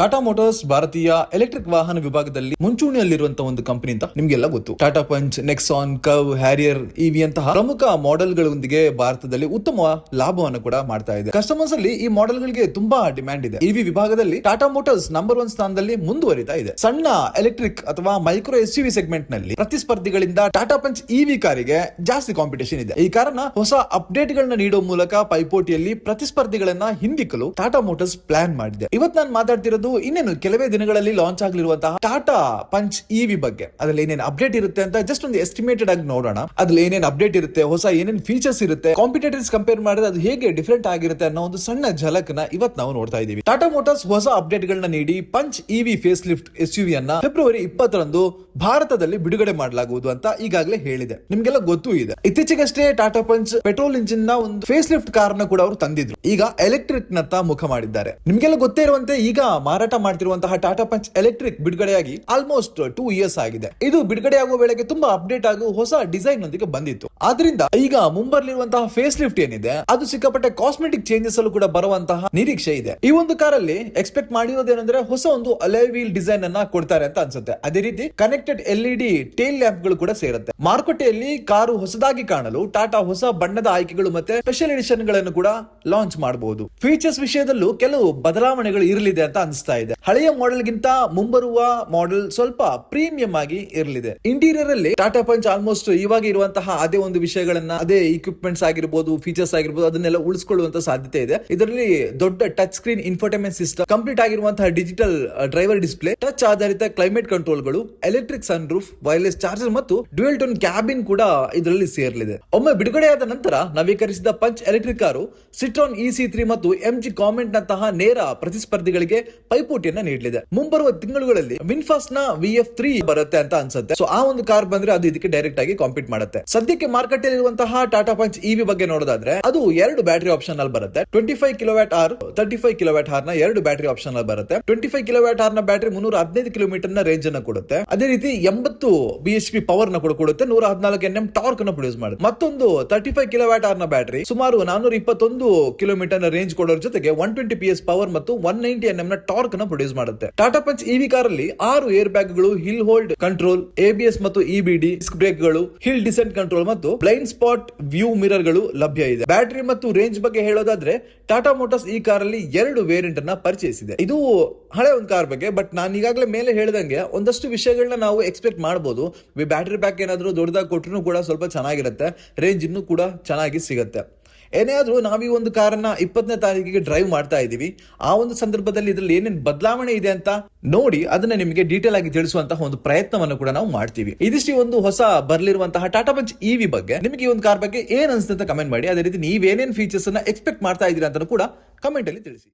Tata motors ಭಾರತೀಯ electric ವಾಹನ ವಿಭಾಗದಲ್ಲಿ ಮುಂಚೂಣಿಯಲ್ಲಿರುವಂತಹ ಒಂದು ಕಂಪನಿ ಅಂತ ನಿಮ್ಗೆಲ್ಲ ಗೊತ್ತು. Tata punch, Nexon, curve, Harrier EV ಅಂತಹ ಪ್ರಮುಖ ಮಾಡೆಲ್ ಗಳೊಂದಿಗೆ ಭಾರತದಲ್ಲಿ ಉತ್ತಮ ಲಾಭವನ್ನು ಕೂಡ ಮಾಡ್ತಾ ಇದೆ. ಕಸ್ಟಮರ್ಸ್ ಅಲ್ಲಿ ಈ ಮಾಡೆಲ್ ಗಳಿಗೆ ತುಂಬಾ ಡಿಮ್ಯಾಂಡ್ ಇದೆ. ಇವಿ ವಿಭಾಗದಲ್ಲಿ ಟಾಟಾ ಮೋಟಾರ್ಸ್ ನಂಬರ್ 1 ಸ್ಥಾನದಲ್ಲಿ ಮುಂದುವರಿತಾ ಇದೆ. ಸಣ್ಣ ಎಲೆಕ್ಟ್ರಿಕ್ ಅಥವಾ ಮೈಕ್ರೋ ಎಸ್ಯುವಿ ಸೆಗ್ಮೆಂಟ್ ನಲ್ಲಿ ಪ್ರತಿಸ್ಪರ್ಧಿಗಳಿಂದ ಟಾಟಾ ಪಂಚ್ ಇವಿ ಕಾರಿಗೆ ಜಾಸ್ತಿ ಕಾಂಪಿಟೇಷನ್ ಇದೆ. ಈ ಕಾರಣ ಹೊಸ ಅಪ್ಡೇಟ್ ಗಳನ್ನ ನೀಡುವ ಮೂಲಕ ಪೈಪೋಟಿಯಲ್ಲಿ ಪ್ರತಿಸ್ಪರ್ಧಿಗಳನ್ನ ಹಿಂದಿಕ್ಕಲು ಟಾಟಾ ಮೋಟಾರ್ಸ್ ಪ್ಲಾನ್ ಮಾಡಿದೆ. ಇವತ್ತು ನಾನು ಮಾತಾಡ್ತಿರೋದು ಇನ್ನೇನು ಕೆಲವೇ ದಿನಗಳಲ್ಲಿ ಲಾಂಚ್ ಆಗಲಿರುವಂತಹ ಟಾಟಾ ಪಂಚ್ ಇವಿ ಬಗ್ಗೆ. ಅದ್ರಲ್ಲಿ ಏನೇನು ಅಪ್ಡೇಟ್ ಇರುತ್ತೆ ಅಂತ ಜಸ್ಟ್ ಒಂದು ಎಸ್ಟಿಮೇಟೆಡ್ ಆಗಿ ನೋಡೋಣ. ಅದ್ರಲ್ಲಿ ಏನೇನು ಅಪ್ಡೇಟ್ ಇರುತ್ತೆ, ಹೊಸ ಏನೇನು ಫೀಚರ್ಸ್ ಇರುತ್ತೆ, ಕಾಂಪಿಟೇಟರ್ಸ್ ಕಂಪೇರ್ ಮಾಡಿದ್ರೆ ಅದು ಹೇಗೆ ಡಿಫರೆಂಟ್ ಆಗಿರುತ್ತೆ ಅನ್ನೋ ಒಂದು ಸಣ್ಣ ಝಲಕ್ನ ಇವತ್ತು ನಾವು ನೋಡ್ತಾ ಇದೀವಿ. ಟಾಟಾ ಮೋಟಾರ್ಸ್ ಹೊಸ ಅಪ್ಡೇಟ್ ಗಳನ್ನ ನೀಡಿ Punch EV facelift SUV ಅನ್ನ ಫೆಬ್ರವರಿ 20ರಂದು ಭಾರತದಲ್ಲಿ ಬಿಡುಗಡೆ ಮಾಡಲಾಗುವುದು ಅಂತ ಈಗಾಗಲೇ ಹೇಳಿದೆ. ನಿಮ್ಗೆಲ್ಲ ಗೊತ್ತೂ ಇದೆ. ಇತ್ತೀಚೆಗಷ್ಟೇ ಟಾಟಾ ಪಂಚ್ ಪೆಟ್ರೋಲ್ ಇಂಜಿನ್ ನ ಒಂದು ಫೇಸ್ ಲಿಫ್ಟ್ ಕಾರ್ ನ ಕೂಡ ಅವರು ತಂದಿದ್ರು. ಈಗ ಎಲೆಕ್ಟ್ರಿಕ್ ನತ್ತ ಮುಖ ಮಾಡಿದ್ದಾರೆ. ನಿಮ್ಗೆಲ್ಲ ಗೊತ್ತೇ ಇರುವಂತೆ ಈಗ ಮಾರಾಟ ಮಾಡ್ತಿರುವಂತಹ ಟಾಟಾ ಪಂಚ್ ಎಲೆಕ್ಟ್ರಿಕ್ ಬಿಡುಗಡೆಯಾಗಿ ಆಲ್ಮೋಸ್ಟ್ 2 ಇಯರ್ಸ್ ಆಗಿದೆ. ಇದು ಬಿಡುಗಡೆಯಾಗುವ ವೇಳೆಗೆ ತುಂಬಾ ಅಪ್ಡೇಟ್ ಆಗಿ ಹೊಸ ಡಿಸೈನ್ ನೊಂದಿಗೆ ಬಂದಿತ್ತು. ಆದ್ರಿಂದ ಈಗ ಮುಂಬರಲಿರುವಂತಹ ಫೇಸ್ ಲಿಫ್ಟ್ ಏನಿದೆ ಅದು ಸಿಕ್ಕಾಪಟ್ಟೆ ಕಾಸ್ಮೆಟಿಕ್ ಚೇಂಜಸ್ ಅಲ್ಲೂ ಕೂಡ ಬರುವಂತಹ ನಿರೀಕ್ಷೆ ಇದೆ. ಈ ಒಂದು ಕಾರಲ್ಲಿ ಎಕ್ಸ್ಪೆಕ್ಟ್ ಮಾಡಿರೋದೇನೆಂದ್ರೆ ಹೊಸ ಒಂದು ಅಲಾಯ್ ವೀಲ್ ಡಿಸೈನ್ ಅನ್ನ ಕೊಡ್ತಾರೆ ಅಂತ ಅನ್ಸುತ್ತೆ. ಅದೇ ರೀತಿ ಕನೆಕ್ಟೆಡ್ LED ಟೇಲ್ ಲ್ಯಾಂಪ್ ಗಳು ಕೂಡ ಸೇರುತ್ತೆ. ಮಾರುಕಟ್ಟೆಯಲ್ಲಿ ಕಾರು ಹೊಸದಾಗಿ ಕಾಣಲು ಟಾಟಾ ಹೊಸ ಬಣ್ಣದ ಆಯ್ಕೆಗಳು ಮತ್ತೆ ಸ್ಪೆಷಲ್ ಎಡಿಷನ್ ಗಳನ್ನು ಕೂಡ ಲಾಂಚ್ ಮಾಡಬಹುದು. ಫೀಚರ್ಸ್ ವಿಷಯದಲ್ಲೂ ಕೆಲವು ಬದಲಾವಣೆಗಳು ಇರಲಿದೆ ಅಂತ ಅನಿಸ್ತಾ ಇದೆ. ಹಳೆಯ ಮಾಡೆಲ್ ಗಿಂತ ಮುಂಬರುವ ಮಾಡೆಲ್ ಸ್ವಲ್ಪ ಪ್ರೀಮಿಯಂ ಆಗಿ ಇರಲಿದೆ. ಇಂಟೀರಿಯರ್ ಅಲ್ಲಿ ಟಾಟಾ ಪಂಚ್ ಆಲ್ಮೋಸ್ಟ್ ಇವಾಗ ಇರುವಂತಹ ಅದೇ ಒಂದು ವಿಷಯಗಳನ್ನ, ಅದೇ ಇಕ್ವಿಪ್ಮೆಂಟ್ಸ್ ಆಗಿರ್ಬೋದು, ಫೀಚರ್ಸ್ ಆಗಿರ್ಬೋದು, ಅದನ್ನೆಲ್ಲ ಉಳಿಸಿಕೊಳ್ಳುವಂತ ಸಾಧ್ಯತೆ ಇದೆ. ಇದರಲ್ಲಿ ದೊಡ್ಡ touch screen infotainment system, complete ಆಗಿರುವಂತಹ ಡಿಜಿಟಲ್ ಡ್ರೈವರ್ ಡಿಸ್ಪ್ಲೇ, ಟಚ್ ಆಧಾರಿತ ಕ್ಲೈಮೇಟ್ ಕಂಟ್ರೋಲ್ ಗಳು, electric sunroof, wireless charger ಮತ್ತು ಡ್ಯುಯಲ್ ಟೋನ್ ಕ್ಯಾಬಿನ್ ಕೂಡ ಇದರಲ್ಲಿ ಸೇರಲಿದೆ. ಒಮ್ಮೆ ಬಿಡುಗಡೆಯಾದ ನಂತರ ನವೀಕರಿಸಿದ ಪಂಚ್ ಎಲೆಕ್ಟ್ರಿಕ್ ಕಾರು ಸಿಟ್ರಾನ್ EC3 ಮತ್ತು MG ಕಾಮೆಂಟ್ ನಂತಹ ನೇರ ಪ್ರತಿಸ್ಪರ್ಧಿಗಳಿಗೆ ಪೈಪೋಟಿಯನ್ನ ನೀಡಲಿದೆ. ಮುಂಬರುವ ತಿಂಗಳುಗಳಲ್ಲಿ ವಿನ್ಫಾಸ್ಟ್ ನ VF3 ಬರುತ್ತೆ ಅಂತ ಅನ್ಸುತ್ತೆ. ಸೊ ಆ ಒಂದು ಕಾರ್ ಬಂದ್ರೆ ಅದು ಇದಕ್ಕೆ ಡೈರೆಕ್ಟ್ ಆಗಿ ಕಾಂಪೀಟ್ ಮಾಡುತ್ತೆ. ಸದ್ಯಕ್ಕೆ ಮಾರ್ಕೆಟ್ ಇರುವಂತಹ ಟಾಟಾ ಪಂಚ್ ಇವಿ ಬಗ್ಗೆ ನೋಡೋದಾದ್ರೆ ಅದು 2 ಬ್ಯಾಟರಿ ಆಪ್ಷನ್ ಅಲ್ಲಿ ಬರುತ್ತೆ. 25 ಕಿಲೋವ್ಯಾಟ್ ಅವರ್, 35 ಕಿಲೋವ್ಯಾಟ್ ಅವರ್ ನ 2 ಬ್ಯಾಟರಿ ಆಪ್ಷನ್ ಅಲ್ಲಿ ಬರುತ್ತೆ. 25 ಕಿಲೋವ್ಯಾಟ್ ಅವರ್ ನ ಬ್ಯಾಟರಿ 315 ಕಿಲೋಮೀಟರ್ ನ ರೇಂಜ್ ಅನ್ನು ಕೊಡುತ್ತೆ. ಅದೇ ರೀತಿ 80 BHP ಪವರ್ ನ ಕೂಡ ಕೊಡುತ್ತೆ. 114 Nm ಟಾರ್ಕ್ ಅನ್ನು ಪ್ರೊಡ್ಯೂಸ್ ಮಾಡುತ್ತೆ. ಮತ್ತೊಂದು 35 ಕಿಲೋವ್ಯಾಟ್ ಅವರ್ ನ ಬ್ಯಾಟರಿ ಸುಮಾರು 421 ಕಿಲೋಮೀಟರ್ ನ ರೇಂಜ್ ಕೊಡೋದ್ರ ಜೊತೆಗೆ 120 PS ಪವರ್ ಮತ್ತು 190 Nm ನ ಟಾರ್ಕ್ ಅನ್ನು ಪ್ರೊಡ್ಯೂಸ್ ಮಾಡುತ್ತೆ. ಟಾಟಾ ಪಂಚ್ ಇವಿ ಕಾರ್ ಅಲ್ಲಿ 6 ಏರ್ ಬ್ಯಾಗ್ ಗಳು, ಹಿಲ್ ಹೋಲ್ಡ್ ಕಂಟ್ರೋಲ್, ABS ಮತ್ತು EBD, ಡಿಸ್ಕ್ ಬ್ರೇಕ್ ಗಳು, ಹಿಲ್ ಡಿಸೆಂಟ್ ಕಂಟ್ರೋಲ್ ಮತ್ತು ಬ್ಲೈಂಡ್ ಸ್ಪಾಟ್ ವ್ಯೂ ಮಿರರ್ ಗಳು ಲಭ್ಯ ಇದೆ. ಬ್ಯಾಟರಿ ಮತ್ತು ರೇಂಜ್ ಬಗ್ಗೆ ಹೇಳೋದಾದ್ರೆ ಟಾಟಾ ಮೋಟಾರ್ಸ್ ಈ ಕಾರ್ ಅಲ್ಲಿ 2 ವೇರಿಯಂಟ್ ಅನ್ನ ಪರಿಚಯಿಸಿದೆ. ಇದು ಹಳೆ ಒಂದು ಕಾರ್ ಬಗ್ಗೆ, ಬಟ್ ನಾನು ಈಗಾಗಲೇ ಮೇಲೆ ಹೇಳಿದಂಗೆ ಒಂದಷ್ಟು ವಿಷಯಗಳನ್ನ ನಾವು ಎಕ್ಸ್ಪೆಕ್ಟ್ ಮಾಡಬಹುದು. ಬ್ಯಾಟರಿ ಬ್ಯಾಕ್ ಏನಾದ್ರು ದೊಡ್ಡದಾಗಿ ಕೊಟ್ಟರು ಕೂಡ ಸ್ವಲ್ಪ ಚೆನ್ನಾಗಿರುತ್ತೆ, ರೇಂಜ್ ಇನ್ನೂ ಕೂಡ ಚೆನ್ನಾಗಿ ಸಿಗುತ್ತೆ. ಏನೇ ಆದ್ರೂ ನಾವು ಈ ಒಂದು ಕಾರನ್ನ 20ನೇ ತಾರೀಕಿಗೆ ಡ್ರೈವ್ ಮಾಡ್ತಾ ಇದೀವಿ. ಆ ಒಂದು ಸಂದರ್ಭದಲ್ಲಿ ಇದ್ರಲ್ಲಿ ಏನೇನು ಬದಲಾವಣೆ ಇದೆ ಅಂತ ನೋಡಿ ಅದನ್ನ ನಿಮಗೆ ಡೀಟೇಲ್ ಆಗಿ ತಿಳಿಸುವಂತಹ ಒಂದು ಪ್ರಯತ್ನವನ್ನು ಕೂಡ ನಾವು ಮಾಡ್ತೀವಿ. ಇದಿಷ್ಟು ಒಂದು ಹೊಸ ಬರ್ಲಿರುವಂತಹ ಟಾಟಾ ಪಂಚ್ ಇವಿ ಬಗ್ಗೆ. ನಿಮಗೆ ಈ ಒಂದು ಕಾರ್ ಬಗ್ಗೆ ಏನ್ ಅನ್ಸುತ್ತೆ ಅಂತ ಕಮೆಂಟ್ ಮಾಡಿ. ಅದೇ ರೀತಿ ನೀವೇನೇನ್ ಫೀಚರ್ಸ್ ಅನ್ನ ಎಕ್ಸ್ಪೆಕ್ಟ್ ಮಾಡ್ತಾ ಇದೀರಾ ಅಂತ ಕೂಡ ಕಮೆಂಟ್ ಅಲ್ಲಿ ತಿಳಿಸಿ.